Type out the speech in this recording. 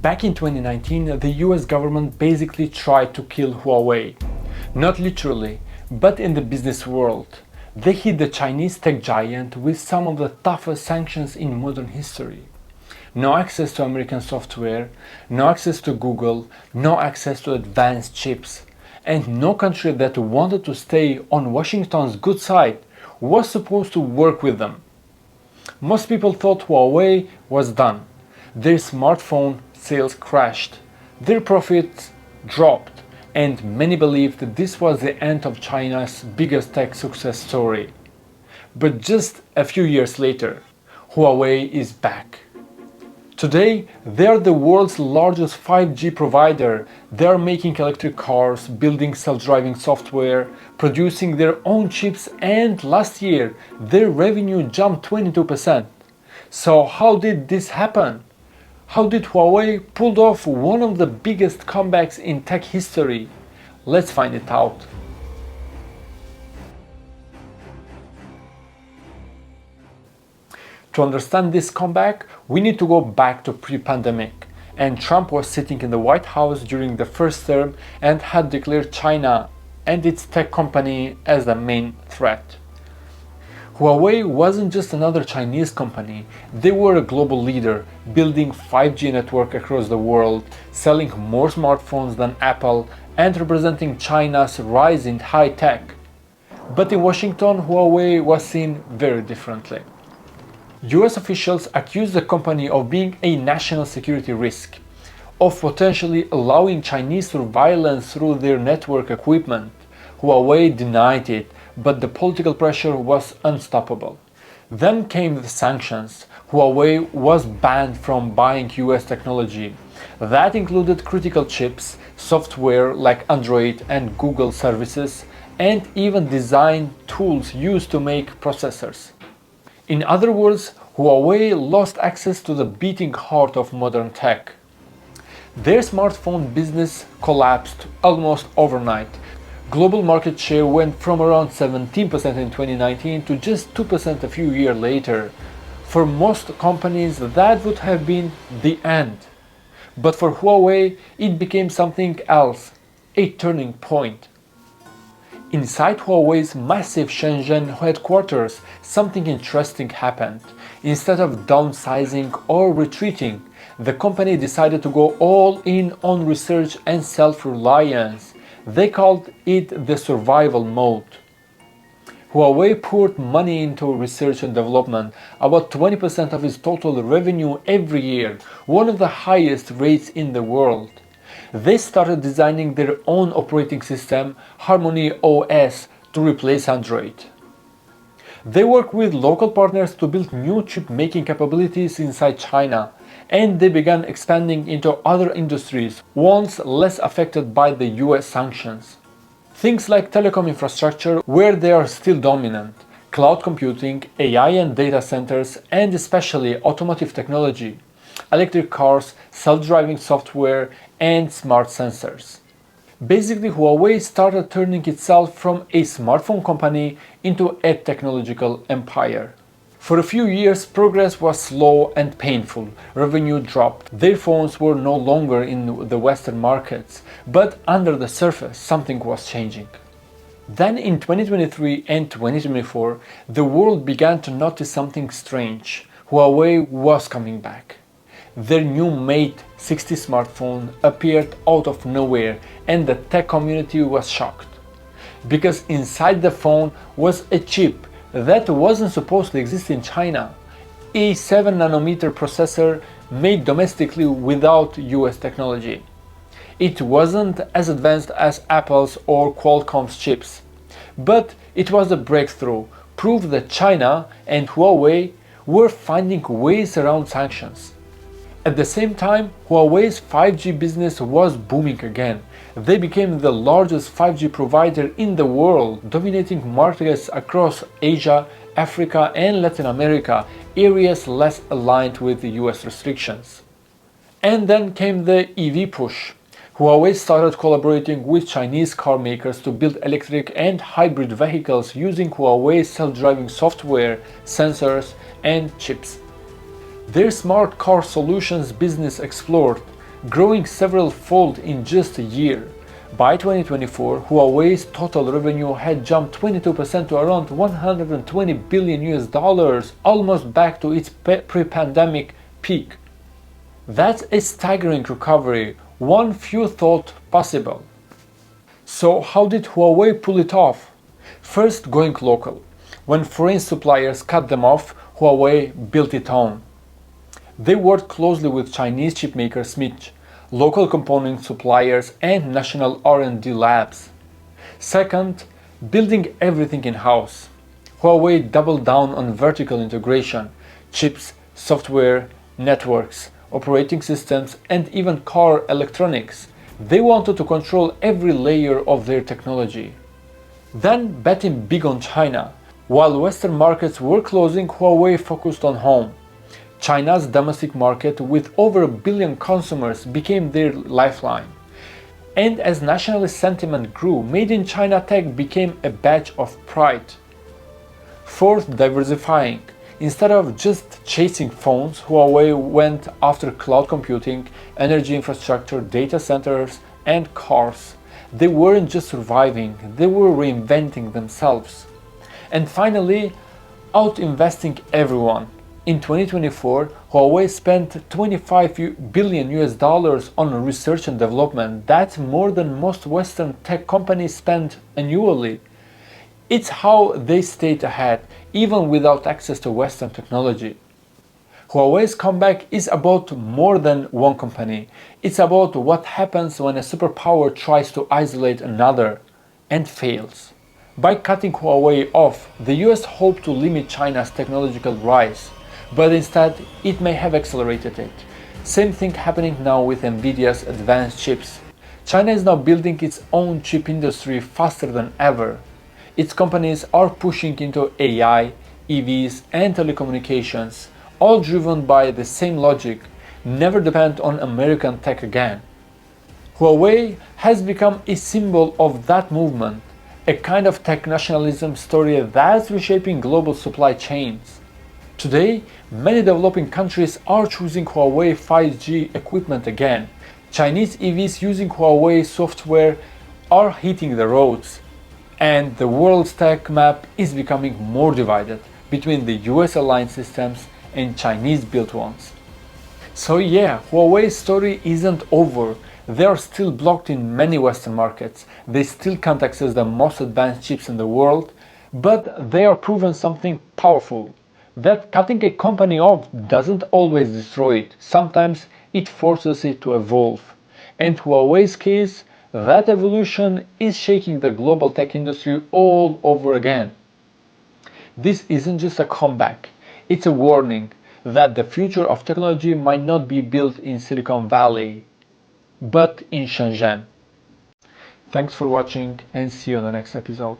Back in 2019, the US government basically tried to kill Huawei. Not literally, but in the business world. They hit the Chinese tech giant with some of the toughest sanctions in modern history. No access to American software, no access to Google, no access to advanced chips, and no country that wanted to stay on Washington's good side was supposed to work with them. Most people thought Huawei was done. Their smartphone sales crashed, their profits dropped, and many believed that this was the end of China's biggest tech success story. But just a few years later, Huawei is back. Today, they are the world's largest 5G provider. They are making electric cars, building self-driving software, producing their own chips, and last year, their revenue jumped 22%. So how did this happen? How did Huawei pull off one of the biggest comebacks in tech history? Let's find it out. To understand this comeback, we need to go back to pre-pandemic, and Trump was sitting in the White House during the first term and had declared China and its tech company as the main threat. Huawei wasn't just another Chinese company, they were a global leader, building 5G network across the world, selling more smartphones than Apple, and representing China's rise in high tech. But in Washington, Huawei was seen very differently. US officials accused the company of being a national security risk, of potentially allowing Chinese surveillance through their network equipment. Huawei denied it, but the political pressure was unstoppable. Then came the sanctions. Huawei was banned from buying US technology. That included critical chips, software like Android and Google services, and even design tools used to make processors. In other words, Huawei lost access to the beating heart of modern tech. Their smartphone business collapsed almost overnight. Global market share went from around 17% in 2019 to just 2% a few years later. For most companies, that would have been the end. But for Huawei, it became something else, a turning point. Inside Huawei's massive Shenzhen headquarters, something interesting happened. Instead of downsizing or retreating, the company decided to go all in on research and self-reliance. They called it the survival mode. Huawei poured money into research and development, about 20% of its total revenue every year, one of the highest rates in the world. They started designing their own operating system, Harmony OS, to replace Android. They worked with local partners to build new chip-making capabilities inside China, and they began expanding into other industries, once less affected by the US sanctions. Things like telecom infrastructure, where they are still dominant, cloud computing, AI and data centers, and especially automotive technology, electric cars, self-driving software, and smart sensors. Basically, Huawei started turning itself from a smartphone company into a technological empire. For a few years, progress was slow and painful. Revenue dropped. Their phones were no longer in the Western markets, but under the surface, something was changing. Then in 2023 and 2024, the world began to notice something strange. Huawei was coming back. Their new Mate 60 smartphone appeared out of nowhere, and the tech community was shocked. Because inside the phone was a chip that wasn't supposed to exist in China, a 7nm processor made domestically without US technology. It wasn't as advanced as Apple's or Qualcomm's chips, but it was a breakthrough, proof that China and Huawei were finding ways around sanctions. At the same time, Huawei's 5G business was booming again. They became the largest 5G provider in the world, dominating markets across Asia, Africa, and Latin America, areas less aligned with the US restrictions. And then came the EV push. Huawei started collaborating with Chinese car makers to build electric and hybrid vehicles using Huawei's self-driving software, sensors, and chips. Their smart car solutions business explored. growing several fold in just a year. By 2024, Huawei's total revenue had jumped 22% to around 120 billion US dollars, almost back to its pre-pandemic peak. That's a staggering recovery, one few thought possible. So how did Huawei pull it off? First, going local. When foreign suppliers cut them off, Huawei built its own. They worked closely with Chinese chipmaker SMIC, local component suppliers and national R&D labs. Second, building everything in-house. Huawei doubled down on vertical integration, chips, software, networks, operating systems, and even car electronics. They wanted to control every layer of their technology. Then betting big on China. While Western markets were closing, Huawei focused on home. China's domestic market, with over a billion consumers, became their lifeline. And as nationalist sentiment grew, Made in China tech became a badge of pride. Fourth, diversifying. Instead of just chasing phones, Huawei went after cloud computing, energy infrastructure, data centers, and cars. They weren't just surviving, they were reinventing themselves. And finally, out-investing everyone. In 2024, Huawei spent 25 billion US dollars on research and development. That's more than most Western tech companies spend annually. It's how they stayed ahead, even without access to Western technology. Huawei's comeback is about more than one company. It's about what happens when a superpower tries to isolate another and fails. By cutting Huawei off, the US hoped to limit China's technological rise, but instead it may have accelerated it. Same thing happening now with Nvidia's advanced chips. China is now building its own chip industry faster than ever. Its companies are pushing into AI, EVs, and telecommunications, all driven by the same logic: never depend on American tech again. Huawei has become a symbol of that movement, a kind of tech nationalism story that's reshaping global supply chains. Today, many developing countries are choosing Huawei 5G equipment again. Chinese EVs using Huawei software are hitting the roads. And the world's tech map is becoming more divided between the US aligned systems and Chinese built ones. So yeah, Huawei's story isn't over. They are still blocked in many Western markets. They still can't access the most advanced chips in the world, but they are proven something powerful. That cutting a company off doesn't always destroy it. Sometimes it forces it to evolve. And Huawei's case, that evolution is shaking the global tech industry all over again. This isn't just a comeback, it's a warning that the future of technology might not be built in Silicon Valley, but in Shenzhen. Thanks for watching and see you on the next episode.